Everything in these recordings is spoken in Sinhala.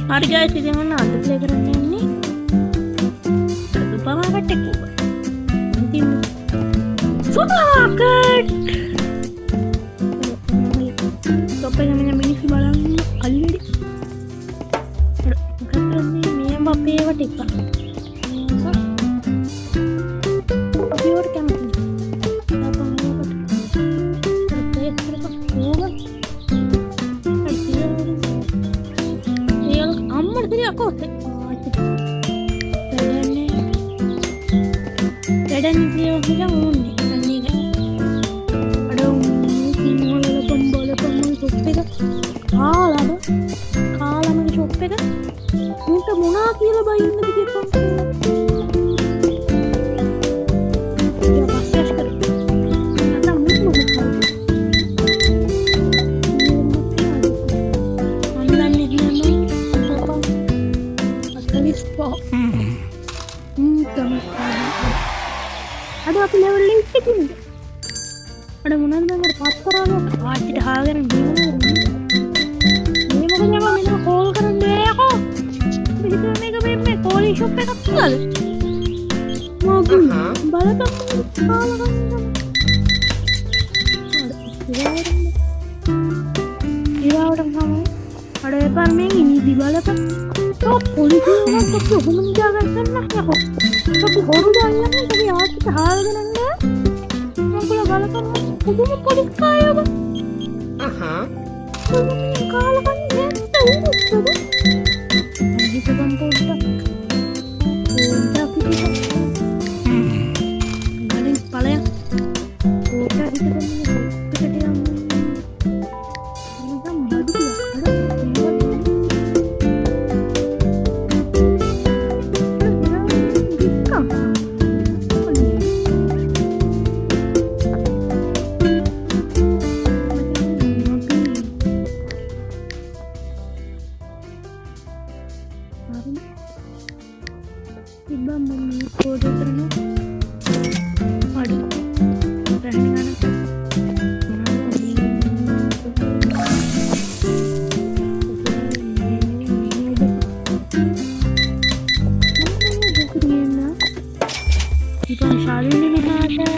හරි guys ඉතින් ඔන්න අද ප්ලේ කරන්න යන්නේ සුපර් මාකට් එක උඩ. ඉතින් සුපර් මාකට් ටොප් එක මෙන්න මිනිස්සු බලන්න අල්ලෙඩි. මොකක්ද මේ අපේ ඒවා ටික. අපිවට කැමති. Aku dan dia bilang ini kan ada pembola soppeka kala mana soppeka minta mona kiyala bayinna kiyappan ya pasti askar ana mutu ada aku level 8 ini ada මොනවද මම පාස් කරාවා ආච්චිට හාගෙන ගිහින් මේ මොකද මම මෙන්න කෝල් කරන්නේ යකෝ මේක මේ කෝල් ෂොප් එකක් තියලා මොකද බලපන් කාලා ඉරාවටම තමයි අර එපා මේ ඉනිදි බලපන් तो पुलिस ने तो हम क्या करना है तो होरू जाना है कभी आज के हाल देना हमको लगा तो पुलिस का आया वो काला बन गया तो ये तो हम तो गाड़ी पाले ओटा इधर Iba mau kode terus waduh berani kan iba saling ini ada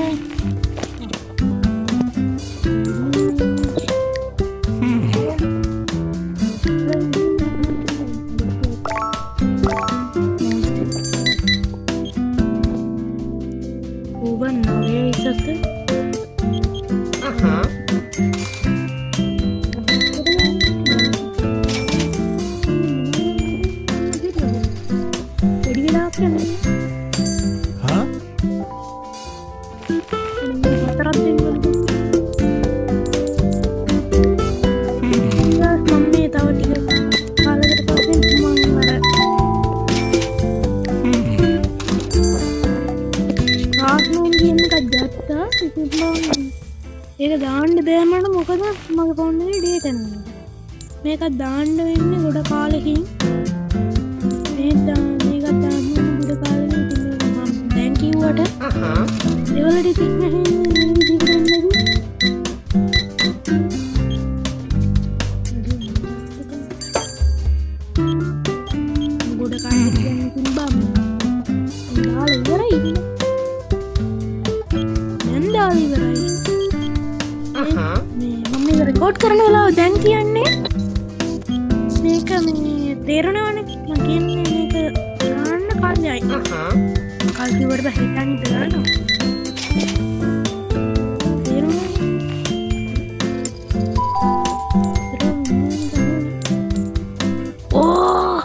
ඒක දාන්න බෑම නම් මොකද මගේ ෆෝන් එකේ ඩේටා නෑ. මේක දාන්න වෙන්නේ ගොඩ කාලෙකින්. මේක දාන්න ගොඩ කාලෙකින් ඉතින් මම දැන් කිව්වට ඒවලට ඉතින් නැහැ විදිහට ගොඩ කාලෙකින් ඉතින් බම් දාලා ඉවරයි. දැන් දාලා ඉවරයි. මම රෙකෝඩ් කරන වෙලාව දැන් කියන්නේ මේක මේ තේරෙනවනේ මම කියන්නේ මේක ගන්න කල්යයි කල් කිව්වට හිතන්න දානවා ඕ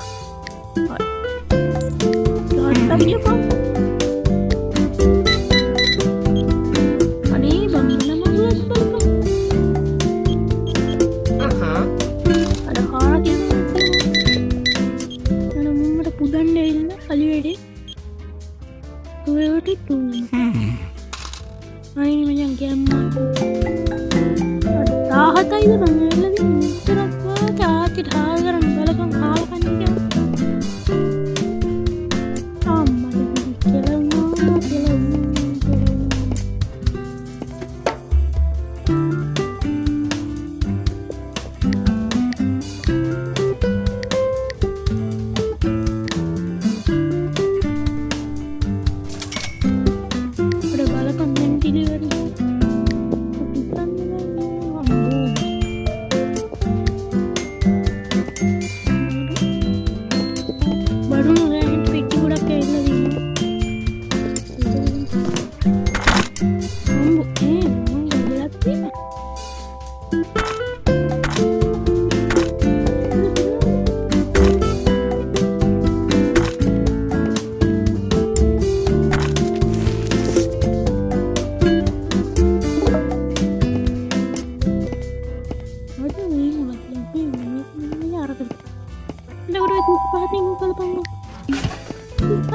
බලපංගෝ.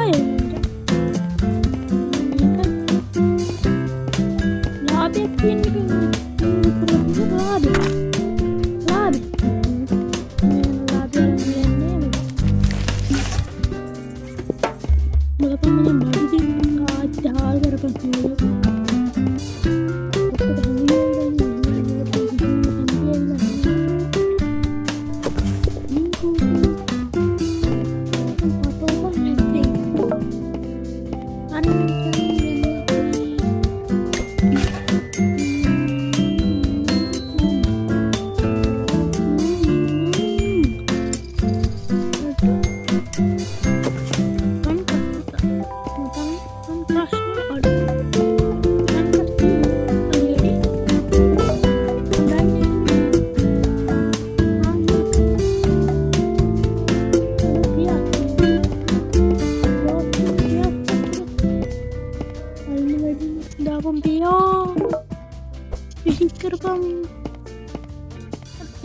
අය ලාභයක් තියෙන්නේ ලාභ බලපංගෝ බඩු දෙන්න ආජාල් කරපංගෝ.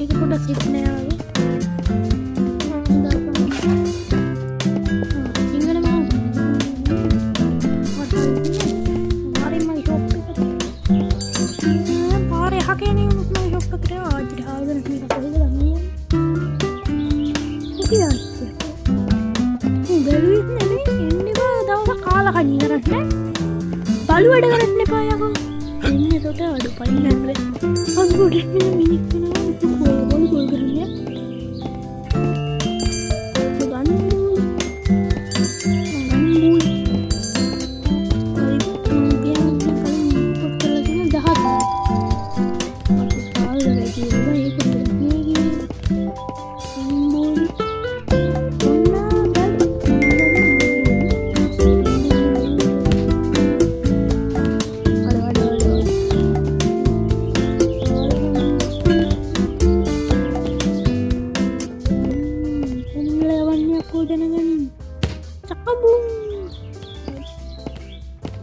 Itu udah sipnya lagi. Tinggal mau. Mari mau shop ke. Mari hake nih mau shop ke aja di harga nih kita boleh nih. Oke ya. Galuit nih ini kok tahu kalah kan ini. Balu ada kan nih Pak ya kok. Ini tuh ada palingan deh. Aku udah ini boleh gerangnya.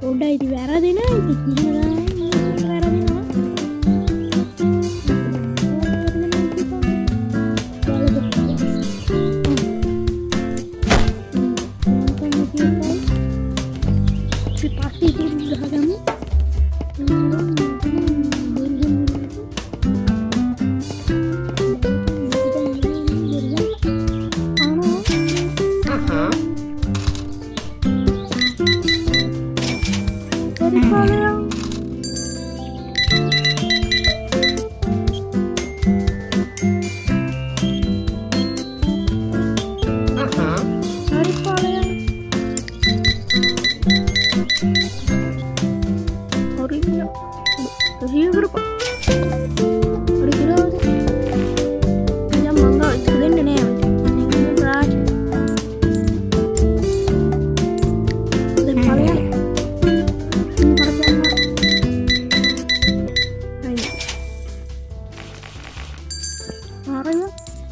Udah itu වැරදි නෑ වැරදි නෑ pasti itu gahagamu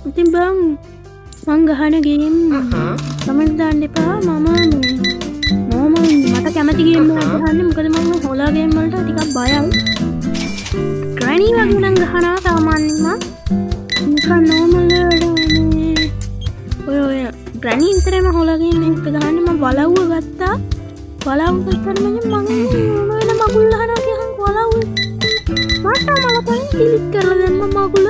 ඉතින් බං මං ගහන ගේම් කමෙන්ට් දාන්න එපා මම මට කැමති ගේම් එකක් ගහන්නේ මොකද මම හොලා ගේම් වලට ටිකක් බයයි ග්‍රැනි වගේ නම් ගහනවා සාමාන්‍යයෙන් නිකන් නෝමල් ඔය ග්‍රැනි විතරම හොලා ගේම් එක ගහන්නේ මම වලව්ව ගත්තා වලව්ව ගත්තාම මම වෙන මගුල් ගහනවා කියහන් වලව්ව මට මලපන් ඩිලීට් කරලා දැම්ම මගුල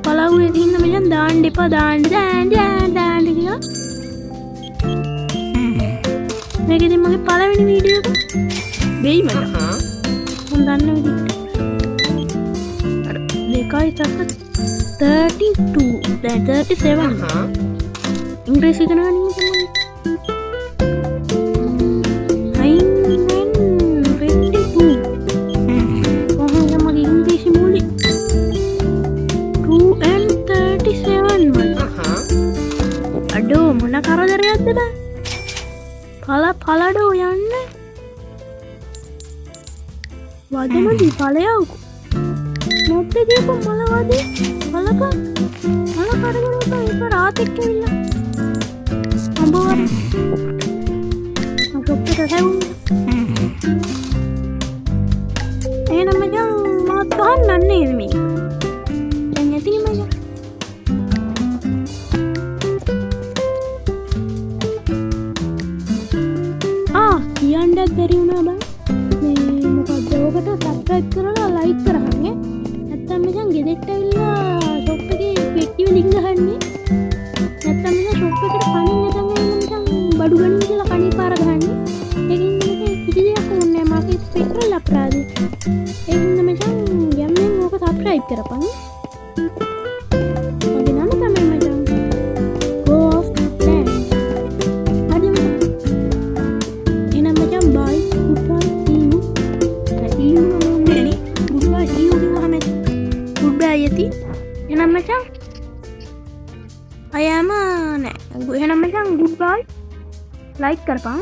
පලාව් එකේ ඉන්න මචං දාන්න එපා දාන්න කියලා මේක ඉතින් මගේ පළවෙනි වීඩියෝ එක වෙයි මචං මම දන්න විදිහට අර 2.32 දැන් 37 ඉංග්‍රීසි ඉගෙනගන්න තමයි මොන කරදරයක්ද බං පලඩෝ යන්න වදමදි පලයවකු මොක්ද දීපු මලවදී පලපා මල කරදරක එක රාතෙක් ඇවිල්ලා අඹවර ඩොක්ටර් හැවුම් එහෙනම් මචං මාත් ගහන්න නේද මේක දැන් ඇති මචං ලිංග ගහන්නේ නැත්තම් මචං ෂොප් එකට කණින් නැතන් ඇවිල්ලා මචං බඩු ගනින් කියලා කණි පාර ගහන්නේ ඒකින් මචං කිසි දෙයක් ඕනේ නැහැ මාකේ පෙට්‍රල් අපරාධේ ඒකින් මචං යම්ෙන් ඕක සබ්ස්ක්‍රයිබ් කරපන් මගේ නම තමයි මචං ගෝස් ලෑන්ඩ් හරි මචං එහෙනම් මචං බයි ගුඩ්බයි see you නෝනේ නේ ගුඩ්බයි see you කිව්වහම ගුඩ්බයි යති එහෙනම් මචං අයම නෑ එහෙනම් මචං ගුඩ්බයි ලයික් කරපන්